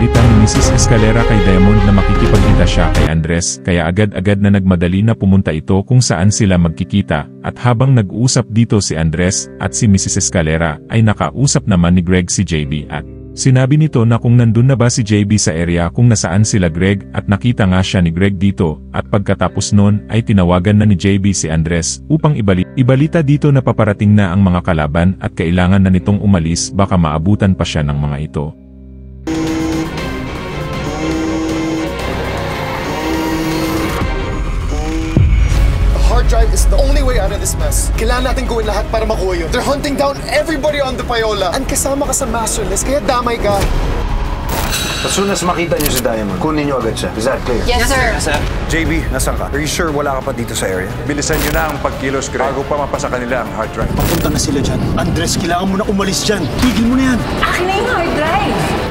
pinapalitan ni Mrs. Escalera kay Diamond na makikipagkita siya kay Andres, kaya agad-agad na nagmadali na pumunta ito kung saan sila magkikita, at habang nag-uusap dito si Andres at si Mrs. Escalera ay nakausap naman ni Greg si JB at sinabi nito na kung nandun na ba si JB sa area kung nasaan sila Greg, at nakita nga siya ni Greg dito, at pagkatapos nun ay tinawagan na ni JB si Andres upang ibalita dito na paparating na ang mga kalaban at kailangan na nitong umalis, baka maabutan pa siya ng mga ito. Drive is the only way out of this mess. Kailangan natin gawin lahat para makuha yun. They're hunting down everybody on the Payola. And kasama ka sa master list, kaya damay ka. As soon as makita niyo si Diamond, kunin niyo agad siya. Is that clear? Yes, sir. JB, nasan ka? Are you sure wala ka pa dito sa area? Bilisan niyo na ang pagkilos, Greg, bago pa mapasa kanila ang hard drive. Papunta na sila dyan. Andres, kailangan mo na umalis dyan. Tigil mo na yan. Akin na yung hard drive.